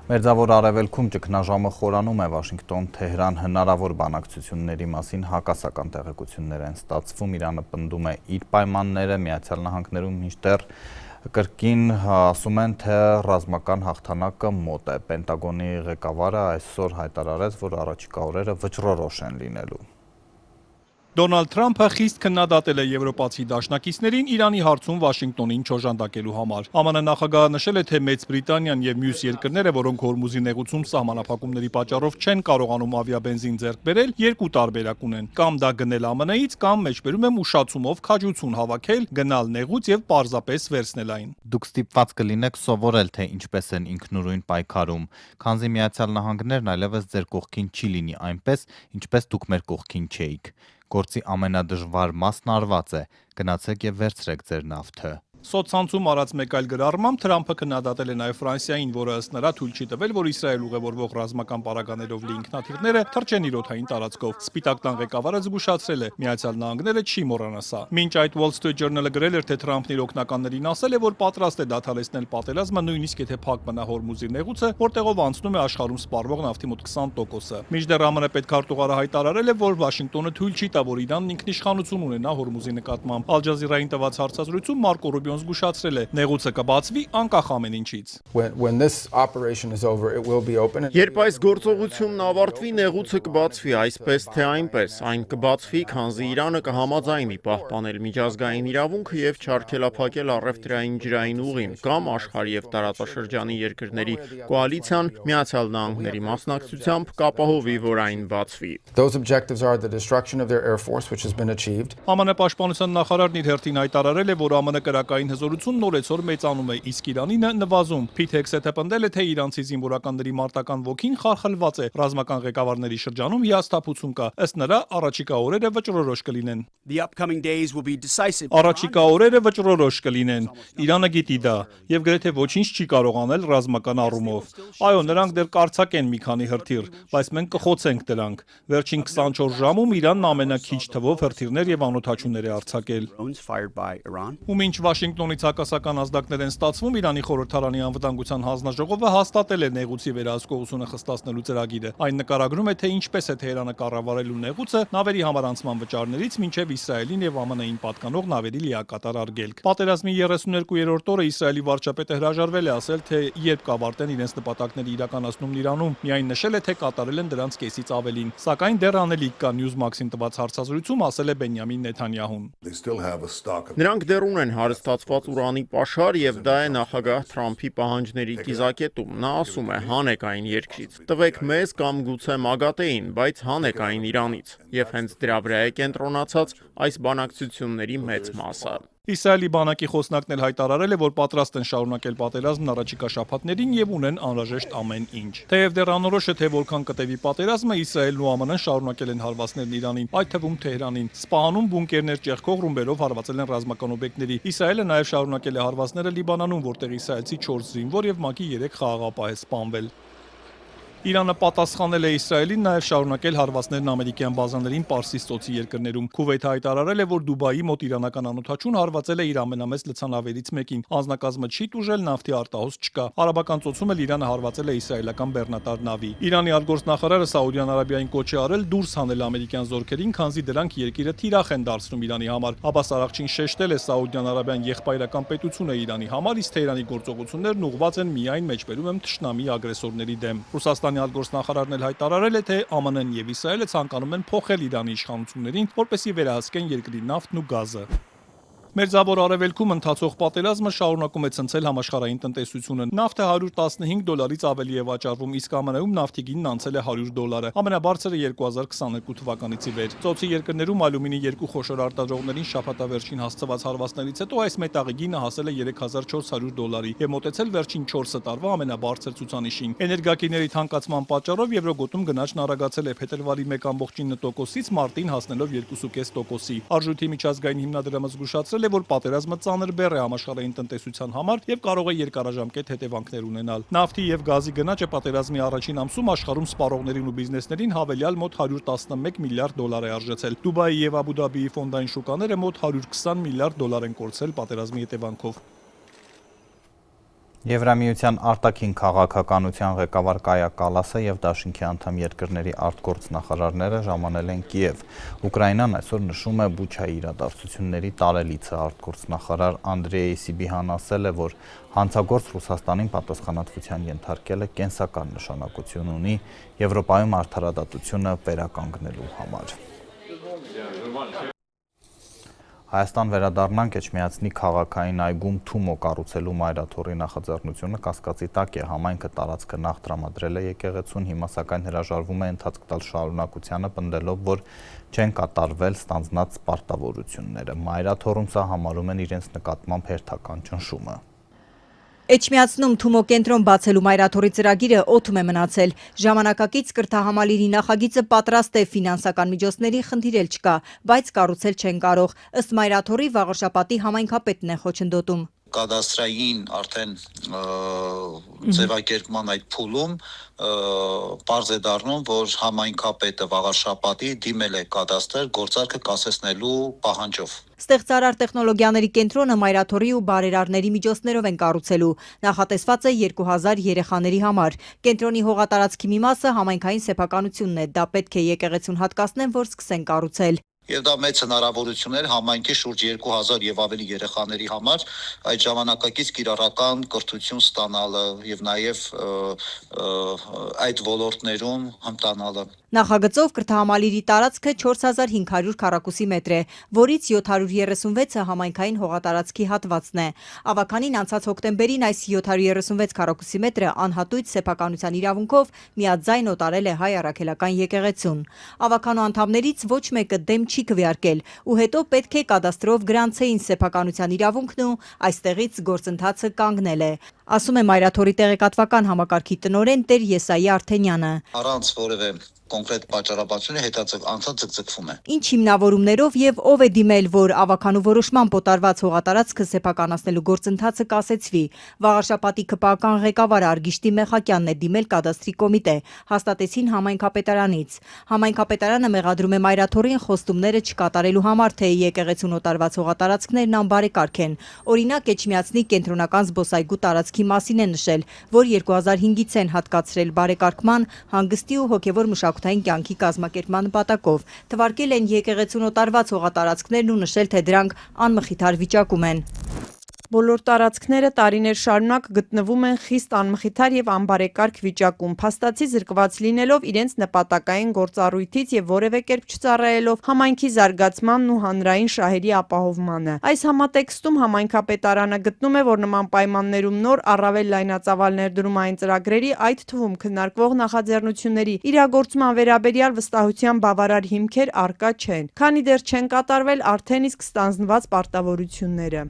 Մերձավոր Արևելքում ճգնաժամը խորանում է, Վաշինգտոն-Թեհրան հնարավոր բանակցությունների մասին հակասական տեղեկություններ են ստացվում, Իրանը պնդում է իր պայմանները, Միացյալ Նահանգներում մինչդեռ կրկին ասում են, թե ռազմական հաղթանակը մոտ է, Պենտագոնի ղեկավարը այսօր հայտարարեց, որ առաջիկա օրերը վճռորոշ են լինելու։ Դոնալդ Թրամփը խիստ քննադատել է եվրոպացի դաշնակիցներին Իրանի հարցում Վաշինգտոնին չոժանդակելու համար։ ԱՄՆ նախագահը նշել է, թե Մեծ Բրիտանիան եւ մյուս երկրները, որոնք Հորմուզի նեղուցում սահմանափակումների պատճառով չեն կարողանում ավիաբենզին ձեռք բերել, երկու տարբերակ ունեն։ Կամ դա գնել ԱՄՆ-ից, կամ մեջբերում եմ ուշացումով քաջություն հավաքել, գնալ նեղուց եւ պարզապես վերցնել այն։ Դուք ստիպված կլինեք սովորել, թե ինչպես են ինքնուրույն պայքարում, քանզի Միացյալ Նահանգներն այլևս ձեր կողքին չի լինի այնպես, ինչպես դուք մեր կողքին չէիք։ Գործի ամենադժվար մասն արված է, գնացեք եւ վերցրեք ձեր նավթը։ Սոցցանցում արած մեկ այլ գրառմամբ Թրամփը քննադատել է նաև Ֆրանսիային, որը ըստ նրա թույլ չի տվել, որ Իսրայել ուղևորվող ռազմական պարագաներով լի ինքնաթիռները թռչեն իր օդային տարածքով։ Սպիտակ տան ղեկավարը զգուշացրել է, Միացյալ Նահանգները չի մոռանա սա։ Մինչ այդ Wall Street Journal-ը գրել էր, թե Թրամփն իր օգնականներին ասել է, որ պատրաստ է դադարեցնել պատերազմը, նույնիսկ եթե փակ մնա Հորմուզի նեղուցը, որտեղով անցնում է աշխարհում սպառվող նավթի մոտ 20%-ը։ Մինչդեռ ԱՄՆ պետքարտուղարը հայտարարել է, որ Վաշինգտոնը թույլ չի տա, որ Իրանն ինքնիշխանություն ունենա Հորմուզի նկատմամբ։ Ալ Ջազիրային տված հարցազրույցում Մարկո Ռուբիոն զգուշացրել է, նեղուցը կբացվի անկախ ամեն ինչից։ Երբ այս գործողությունն ավարտվի, նեղուցը կբացվի այսպես թե այնպես, այն կբացվի, քանզի Իրանը կհամաձայնի պահպանել միջազգային իրավունքը եւ չարգելափակել առևտրային ջրային ուղին կամ աշխարհի եւ տարածաշրջանի երկրների կոալիցիան Միացյալ Նահանգների մասնակցությամբ կապահովի, որ այն բացվի։ ԱՄՆ պաշտպանության նախարարն իր հերթին հայտարարել է, որ ԱՄՆ կրակային հզորություն նորեցօր մեծանում է, իսկ Իրանինը նվազում։ Փիթ Հեքսեթը պնդել է, թե իրանցի զինվորականների մարտական ոգին խարխլված է, ռազմական ղեկավարների շրջանում հիասթափություն կա, ըստ նրա առաջիկա օրերը վճռորոշ կլինեն։ Առաջիկա օրերը վճռորոշ կլինեն։ Իրանը գիտի դա եւ գրեթե ոչինչ չի կարող անել ռազմական առումով։ Այո, նրանք դեռ կարծակ են մի քանի հրթիռ, բայց մենք կխոցենք դրանք։ Վերջին 24 ժամում Իրանն ամենակիչ թվով հրթիռներ եւ անօդաչուներ է արձակել։ Ու մինչ Վաշինգտոնից հակասական ազդակներ են ստացվում, Իրանի խորհրդարանի անվտանգության հանձնաժողովը հաստատել է նեղուցի վերահսկողությունը խստացնելու ծրագիրը։ Այն նկարագրում է, թե ինչպես է Թեհրանը կառավարելու նեղուցը նավերի համարանցման վճարներից մինչև Իսրայելին եւ ԱՄՆ-ին պատկանող նավերի լիակատար արգելք։ Պատերազմի 32-րդ օրը Իսրայելի վարչապետը հրաժարվել է ասել, թե երբ կավարտեն իրենց նպատակների իրականացումն Իրանում, միայն նշել է, թե կատարել են դրանց կեսից ավելին։ Սակայն դեռ անելիք կա, Newsmax-ին տված հարցազրույցում ասել է Բենյամին Նեթանյահուն։ Նրանք դեռ ունեն հարստացված ուրանի պաշար եւ դա է նախագահ Թրամփի պահանջների կիզակետում։ Նա ասում է՝ հանեք այն երկրից, տվեք մեզ կամ գուցե ՄԱԳԱՏԷ-ին, բայց հանեք այն Իրանից։ Եվ հենց դրա վրա է կենտրոնացած այս բանակցությունների մեծ մասը։ Իսրայելի բանակի խոսնակն էլ հայտարարել է, որ պատրաստ են շարունակել պատերազմն առաջիկա շաբաթներին եւ ունեն անհրաժեշտ ամեն ինչ։ Թեև դեռ անորոշ է, թե որքան կտևի պատերազմը, Իսրայելն ու ԱՄՆ-ն շարունակել են հարվածներն Իրանին, այդ թվում Թեհրանին։ Սպահանում բունկերներ ճեղքող ռումբերով հարվածել են ռազմական օբյեկտների։ Իսրայելը նաեւ շարունակել է հարվածները Լիբանանում, որտեղ իսրայելցի 4 զինվոր եւ ՄԱԿ-ի 3 խաղաղապահ է սպանվել։ Իրանը պատասխանել է Իսրայելին նաև շարունակել հարվածներն ամերիկյան բազաներին Պարսից ծոցի երկրներում։ Քուվեյթը հայտարարել է, որ Դուբայի մոտ իրանական անօդաչուն հարվածել է իր ամենամեծ լցանավերից մեկին։ Անձնակազմը չի տուժել, նավթի արտահոս չկա։ Արաբական ծոցում էլ Իրանը հարվածել է իսրայելական բեռնատար նավի։ Իրանի արտգործնախարարը Սաուդյան Արաբիային կոչ է արել դուրս հանել ամերիկյան զորքերին, քանզի դրանք երկիրը թիրախ են դարձնում Իրանի համար։ Աբաս Արաղչին շեշտել է Սաուդյան Արաբիան եղբայրական պետություն է Իրանի համար, իսկ Թեհրանի գործողություններն ուղղված են միայն մեջբերում եմ թշնամի ագրեսորների դեմ։ Ռուսաստանի արտգործնախարարն էլ հայտարարել է, թե ԱՄՆ-ն եւ Իսրայելը ցանկանում են փոխել Իրանի իշխանություններին, որպեսզի վերահսկեն երկրի նավթն ու գազը։ Մերձավոր Արևելքում ընթացող պատերազմը շարունակում է ցնցել համաշխարհային տնտեսությունը։ Նավթը $115-ից ավելի է վաճառվում, իսկ ԱՄՆ-ում նավթի գինն անցել է $100, ամենաբարձրը 2022 թվականից ի վեր։ Ծոցի երկրներում ալյումինի երկու խոշոր արտադրողներին շաբաթավերջին հասցված հարվածներից հետո այս մետաղի գինը հասել է $3400 եւ մոտեցել վերջին 4 տարվա ամենաբարձր ցուցանիշին։ Էներգակիրների թանկացման պատճառով եվրոգոտում գնաճն արագացել է փետրվարի 1.9%-ից մարտին հասնելով 2.5%-ի։ Արժույթի միջազգային հիմնադրամը զգուշացրել է, որ պատերազմը ծանր բեռ է համաշխարհային տնտեսության համար եւ կարող է երկարաժամկետ հետևանքներ ունենալ։ Նավթի եւ գազի գնաճը պատերազմի առաջին ամսում աշխարհում սպառողներին ու բիզնեսներին հավելյալ մոտ 111 միլիարդ դոլար է արժեցել։ Դուբայի եւ Աբու Դաբիի ֆոնդային շուկաները մոտ 120 միլիարդ դոլար են կորցրել պատերազմի հետևանքով։ Եվրամիության արտաքին քաղաքականության ղեկավար Կայա Կալասը եւ Դաշինքի անդամ երկրների արտգործնախարարները ժամանել են Կիև։ Ուկրաինան այսօր նշում է Բուչայի իրադարձությունների տարելիցը։ Արտգործնախարար Անդրեյ Սիբիհան ասել է, որ հանցագործ Ռուսաստանին պատասխանատվության ենթարկելը կենսական նշանակություն ունի Եվրոպայում արդարադատությունը վերականգնելու համար։ Հայաստան վերադառնանք Էջմիածնի քաղաքային այգում Թումո կառուցելու մայրաթոռի նախաձեռնությունը կասկածի տակ է։ Համայնքը տարածքը նախ տրամադրել է եկեղեցուն, հիմա սակայն հրաժարվում է ընթացք տալ շարունակությանը, պնդելով, որ չեն կատարվել ստանձնած պարտավորությունները։ Մայրաթոռում սա համարում են իրենց նկատմամբ հերթական ճնշումը։ Էջմիածնում Թումո կենտրոն բացելու մայրաթոռի ծրագիրը օդում է մնացել։ Ժամանակակից կրթահամալիրի նախագիծը պատրաստ է, ֆինանսական միջոցների խնդիր էլ չկա, բայց կառուցել չեն կարող։ Ըստ մայրաթոռի Վաղարշապատի համայնքապետն է խոչընդոտում։ Կադաստրային արդեն ձևակերպման այդ փուլում պարզ է դառնում, որ համայնքապետը Վաղարշապատի դիմել է կադաստր գործարքը կասեցնելու պահանջով։ Ստեղծարար տեխնոլոգիաների կենտրոնը մայրաթոռի ու բարերարների միջոցներով են կառուցելու։ Նախատեսված է 2000 երեխաների համար։ Կենտրոնի հողատարածքի մի մասը համայնքային սեփականությունն է, դա պետք է եկեղեցուն հատկացնեն, որ սկսեն կառուցել։ Եվ դա մեծ հնարավորություն էր համայնքի շուրջ 2000 եւ ավելի երեխաների համար այդ ժամանակակից կիրառական կրթություն ստանալը եւ նաեւ այդ ոլորտներում հմտանալը։ Նախագծով կրթահամալիրի տարածքը 4500 քառակուսի մետր է, որից 736-ը համայնքային հողատարածքի հատվածն է։ Ավականին անցած հոկտեմբերին այս 736 քառակուսի մետրը անհատույց սեփականության իրավունքով միաձայն օտարել է Հայ Առաքելական եկեղեցուն։ Ավականու անդամներից ոչ մեկը դեմ չի քվեարկել ու հետո պետք է կադաստրով գրանցեին սեփականության իրավունքն ու այստեղից գործընթացը կանգնել է, ասում է մայրաթոռի տեղեկատվական համակարգի տնօրեն Տեր Եսայի Արթենյանը։ Առանց որևէ կոնկրետ պատճառաբանությունը անցած ձգձգվում է։ Ինչ հիմնավորումներով եւ ով է դիմել, որ ավականու որոշմամբ օտարված հողատարածքը սեփականացնելու գործընթացը կասեցվի։ Վաղարշապատի ԿՊԱ-ական ղեկավար Արգիշտի Մեխակյանն է դիմել կադաստրի կոմիտե, հաստատեցին համայնքապետարանից։ Համայնքապետարանը մեղադրում է մայրաթոռին խոստումները չկատարելու համար, թե եկեղեցուն օտարված հողատարածքներն անբարեկարգ են։ Օրինակ Էջմիածնի կենտրոնական զբոսայգու տարածքի մասին է նշել, որ 2005-ից են հատկացրել բարեկարգման, հանգստի ու հոգևոր մշակութային կյանքի կազմակերպման նպատակով։ Թվարկել են եկեղեցուն օտարված հողատարածքներն ու նշել, թե դրանք անմխիթար վիճակում են։ Բոլոր տարածքները տարիներ շարունակ գտնվում են խիստ անմխիթար եւ անբարեկարգ վիճակում, փաստացի զրկված լինելով իրենց նպատակային գործառույթից եւ որևէ կերպ չծառայելով համայնքի զարգացմանն ու հանրային շահերի ապահովմանը։ Այս համատեքստում համայնքապետարանը գտնում է, որ նման պայմաններում նոր առավել լայնածավալ ներդրումային ծրագրերի, այդ թվում քննարկվող նախաձեռնությունների իրագործման վերաբերյալ վստահության բավարար հիմքեր առկա չեն, քանի դեռ չեն կատարվել արդեն իսկ ստանձնված պարտավորությունները։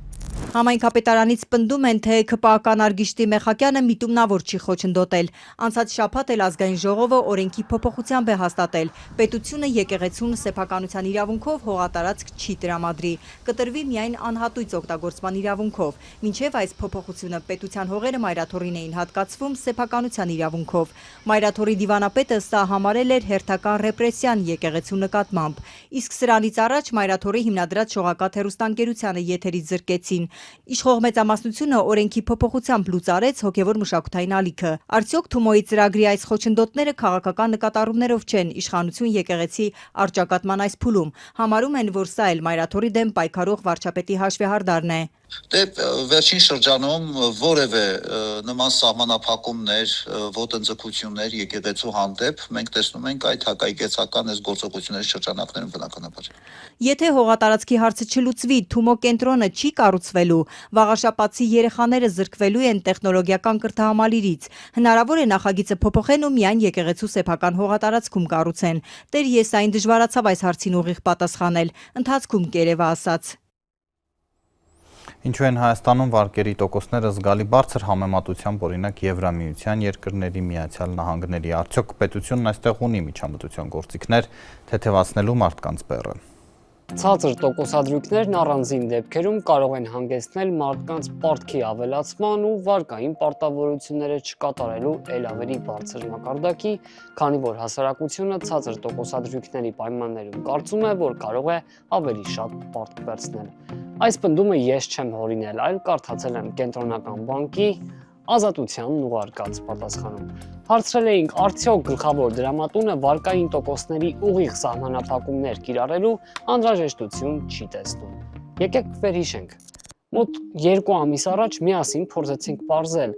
Համայնքապետարանից պնդում են, թե ԿՊԱ-ական Արգիշտի Մեխակյանը միտումնավոր չի խոչընդոտել։ Անցած շաբաթ էլ ազգային ժողովը օրենքի փոփոխությամբ է հաստատել։ Պետությունը եկեղեցուն սեփականության իրավունքով հողատարածք չի տրամադրի, կտրվի միայն անհատույց օգտագործման իրավունքով։ Մինչև այս փոփոխությունը պետության հողերը մայրաթոռին էին հատկացվում սեփականության իրավունքով։ Մայրաթոռի դիվանապետը սա համարել էր հերթական ռեպրեսիան եկեղեցու նկատմամբ։ Իսկ սրանից առաջ մայրաթոռի հիմնադրած շողակաթ հեռուստաընկերությանը եթերից զրկեցին։ Իշխող մեծամասնությունը օրենքի փոփոխությամբ լուծարեց հոգևոր մշակութային ալիքը։ Արդյոք Թումոյի ծրագրի այս խոչընդոտները քաղաքական նկատառումներով չեն իշխանություն եկեղեցի առճակատման այս փուլում։ Համարում են, որ սա էլ մայրաթոռի դեմ պայքարող վարչապետի հաշվեհարդարն է։ Դե վերջին շրջանում որևէ նման սահմանափակումներ, ոտնձգություններ եկեղեցու հանդեպ մենք տեսնում ենք այդ հակայկեցական այս գործողությունների շրջանակներում բնականաբար։ Եթե հողատարածքի հարցը չլուծվի, Թումո կենտրոնը չի կառուցվելու, վաղարշապատցի երեխաները զրկվելու են տեխնոլոգիական կրթահամալիրից։ Հնարավոր է նախագիծը փոփոխեն ու միայն եկեղեցու սեփական հողատարածքում կառուցեն։ Տեր Եսային դժվարացավ այս հարցին ուղիղ պատասխանել, ընթացքում կերևա ասաց։ Ինչու են Հայաստանում վարկերի տոկոսները զգալի բարձր համեմատությամբ օրինակ Եվրամիության երկրների, Միացյալ Նահանգների, արդյոք պետությունն այստեղ ունի միջամտության գործիքներ թեթևացնելու մարդկանց բեռը։ Ցածր տոկոսադրույքներն առանձին դեպքերում կարող են հանգեցնել մարդկանց պարտքի ավելացման ու վարկային պարտավորությունները չկատարելու ել ավելի բարձր մակարդակի, քանի որ հասարակությունը ցածր տոկոսադրույքների պայմաններում կարծում է, որ կարող է ավելի շատ պարտք վերցնել։ Այս պնդումը ես չեմ հորինել, այլ կարդացել եմ Կենտրոնական բանկի ազատությանն ուղարկած պատասխանում։ Հարցրել էինք, արդյոք գլխավոր դրամատունը վարկային տոկոսների ուղիղ սահմանափակումներ կիրառելու անհրաժեշտություն չի տեսնում։ Եկեք վերհիշենք։ Մոտ 2 ամիս առաջ միասին փորձեցինք պարզել,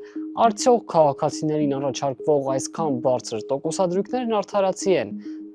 արդյոք քաղաքացիներին առաջարկվող այսքան բարձր տոկոսադրույքներն արդարացի են,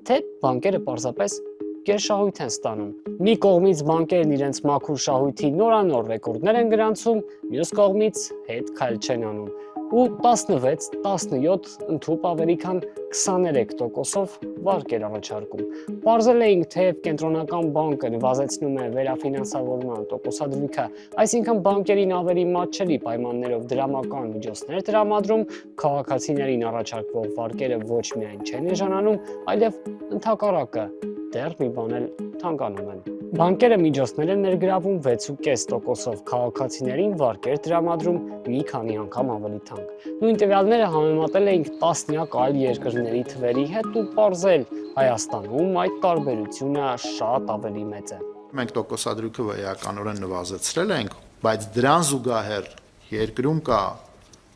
թե բանկերը պարզապես կերշահույթ են ստանում։ Մի կողմից բանկերն իրենց մաքուր շահույթի նորանոր ռեկորդներ են գրանցում, մյուս կողմից հետ քայլ չեն անում։ Ու 16-17 ընդհուպ ավելի քան 23%-ով վարկ էր առաջարկում։ Պարզել էինք, թեև Կենտրոնական բանկը նվազեցնում է վերաֆինանսավորման տոկոսադրույքը, այսինքն բանկերին ավելի մատչելի պայմաններով դրամական միջոցներ տրամադրում, քաղաքացիներին առաջարկվող վարկերը ոչ միայն չեն էժանանում, այլև ընդհակառակը դեռ մի բան էլ թանկանում են։ Բանկերը միջոցներ են ներգրավում 6.5%-ով, քաղաքացիներին վարկեր տրամադրում մի քանի անգամ ավելի թանկ։ Նույն տվյալները համեմատել էինք տասնյակ այլ երկրների թվերի հետ ու պարզել, Հայաստանում այդ տարբերությունը շատ ավելի մեծ է։ Մենք տոկոսադրույքը վեհականորեն նվազեցրել ենք, բայց դրան զուգահեռ երկրում կա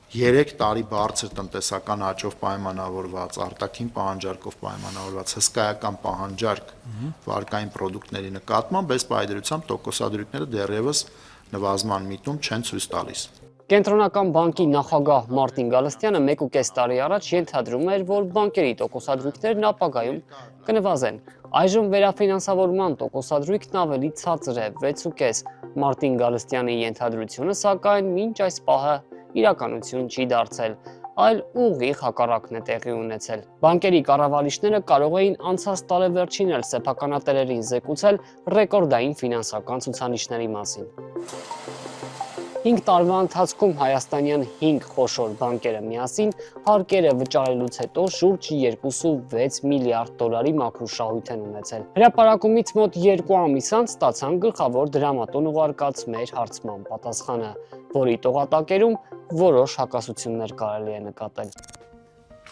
3 տարի բարձր տնտեսական աճով պայմանավորված, արտաքին պահանջարկով պայմանավորված հսկայական պահանջարկ վարկային պրոդուկտների նկատմամբ, այս պայմանությամբ տոկոսադրույքները դեռևս նվազման միտում չեն ցույց տալիս։ Կենտրոնական բանկի նախագահ Մարտին Գալստյանը 1.5 տարի առաջ ենթադրում էր, որ բանկերի տոկոսադրույքներն ապագայում կնվազեն։ Այժմ վերաֆինանսավորման տոկոսադրույքն ավելի ցածր է 6.5։ Մարտին Գալստյանի ենթադրությունը, սակայն մինչ այս պահը իրականություն չի դարձել, այլ ուղիղ հակառակն է տեղի ունեցել։ Բանկերի կառավարիչները կարող էին անցած տարեվերջին էլ սեփականատերերին զեկուցել ռեկորդային ֆինանսական ցուցանիշների մասին։ 5 տարվա ընթացքում հայաստանյան 5 խոշոր բանկերը միասին հարկերը վճարելուց հետո շուրջ 2.6 միլիարդ դոլարի մաքուր շահույթ են ունեցել։ Հրապարակումից մոտ 2 ամիս անց ստացան գլխավոր դրամատուն ուղարկած մեր հարցման պատասխանը, որի տողատակերում որոշ հակասություններ կարելի է նկատել։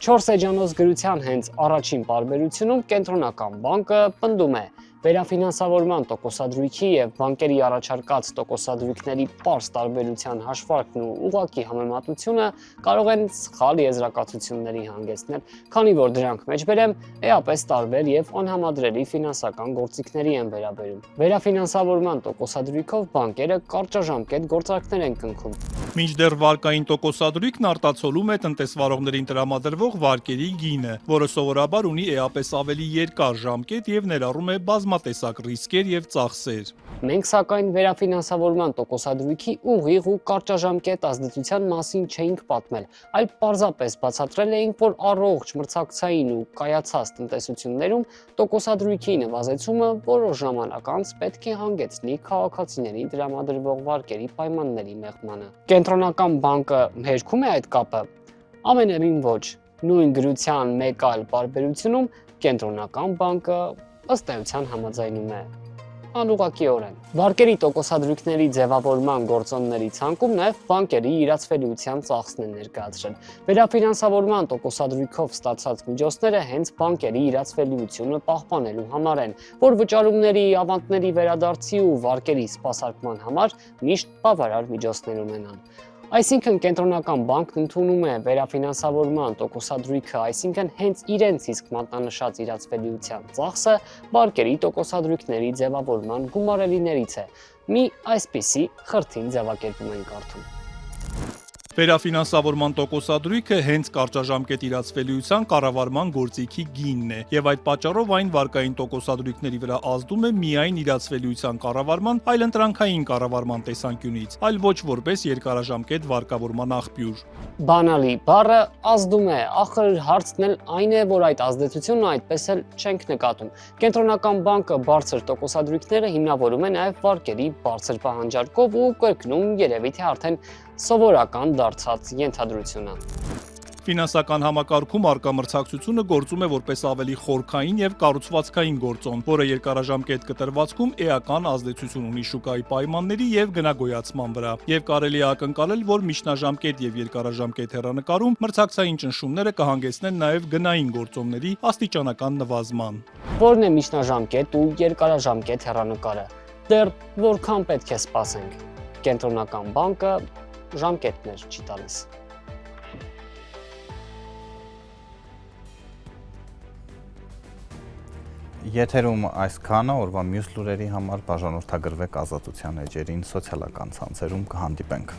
4 էջանոց գրության հենց առաջին պարբերությունում Կենտրոնական բանկը պնդում է, վերաֆինանսավորման տոկոսադրույքի եւ բանկերի առաջարկած տոկոսադրույքների պարզ տարբերության հաշվարկն ու ուղղակի համեմատությունը կարող են սխալ եզրակացությունների հանգեցնել, քանի որ դրանք մեջբերեմ էապես տարբեր եւ անհամադրելի ֆինանսական գործիքների են վերաբերում։ Վերաֆինանսավորման տոկոսադրույքով բանկերը կարճաժամկետ գործարքներ են կնքում։ Մինչդեռ վարկային տոկոսադրույքն արտացոլում է տնտեսվարողներին տրամադրվող վարկերի գինը, որը սովորաբար ունի էապես ավելի երկար ժամկետ եւ ներառում է բազմատեսակ ռիսկեր եւ ծախսեր։ Մենք սակայն վերաֆինանսավորման տոկոսադրույքի ուղիղ ու կարճաժամկետ ազդեցության մասին չէինք պատմել, այլ պարզապես բացատրել էինք, որ առողջ մրցակցային ու կայացած տնտեսություններում տոկոսադրույքի նվազեցումը որոշ ժամանակ անց պետք է հանգեցնի քաղաքացիներին տրամադրվող վարկերի պայմանների մեղմանը։ Կենտրոնական բանկը հերքում է այդ կապը։ Ամենևին ոչ։ Նույն գրության մեկ այլ պարբերությունում Կենտրոնական բանկը ըստ էության համաձայնում է անուղղակիորեն։ Վարկերի տոկոսադրույքների ձևավորման գործոնների ցանկում նաև բանկերի իրացվելիության ծախսն է ներկայացրել։ Վերաֆինանսավորման տոկոսադրույքով ստացած միջոցները հենց բանկերի իրացվելիությունը պահպանելու համար են, որ վճարումների, ավանտների վերադարձի ու վարկերի սպասարկման համար միշտ բավարար միջոցներ ունենան։ Այսինքն Կենտրոնական բանկն ընդունում է վերաֆինանսավորման տոկոսադրույքը, այսինքն հենց իրենց իսկ մատնանշած իրացվելիության ծախսը վարկերի տոկոսադրույքների ձևավորման գումարելիներից է։ Մի այսպիսի խրթին ձևակերպում են կարդում։ Վերաֆինանսավորման տոկոսադրույքը հենց կարճաժամկետ իրացվելիության կառավարման գործիքի գինն է, եւ այդ պատճառով այն վարկային տոկոսադրույքների վրա ազդում է միայն իրացվելիության կառավարման, այլ ընտրանքային կառավարման տեսանկյունից, այլ ոչ որպես երկարաժամկետ վարկավորման աղբյուր։ Բանալի բառը ազդում է, ախր հարցն էլ այն է, որ այդ ազդեցությունը այդպես էլ չենք նկատում։ Կենտրոնական բանկը բարձր տոկոսադրույքները հիմնավորում է նաև վարկերի բարձր պահանջարկով ու կրկնում երևի թե արդեն սովորական դարձած ենթադրությունը։ Ֆինանսական համակարգում առկա մրցակցությունը գործում է որպես ավելի խորքային եւ կառուցվածքային գործոն, որը երկարաժամկետ կտրվածքում էական ազդեցություն ունի շուկայի պայմանների եւ գնագոյացման վրա, եւ կարելի է ակնկալել, որ միջնաժամկետ եւ երկարաժամկետ հեռանկարում մրցակցային ճնշումները կհանգեցնեն նաեւ գնային գործոնների աստիճանական նվազման։ Որն է միջնաժամկետ ու երկարաժամկետ հեռանկարը։ Դեռ որքան պետք է սպասենք։ Կենտրոնական բանկը ժամկետներ չի տալիս։ Եթերում այսքանը, օրվա մյուս լուրերի համար բաժանորդագրվեք Ազատության էջերին, սոցիալական ցանցերում կհանդիպենք։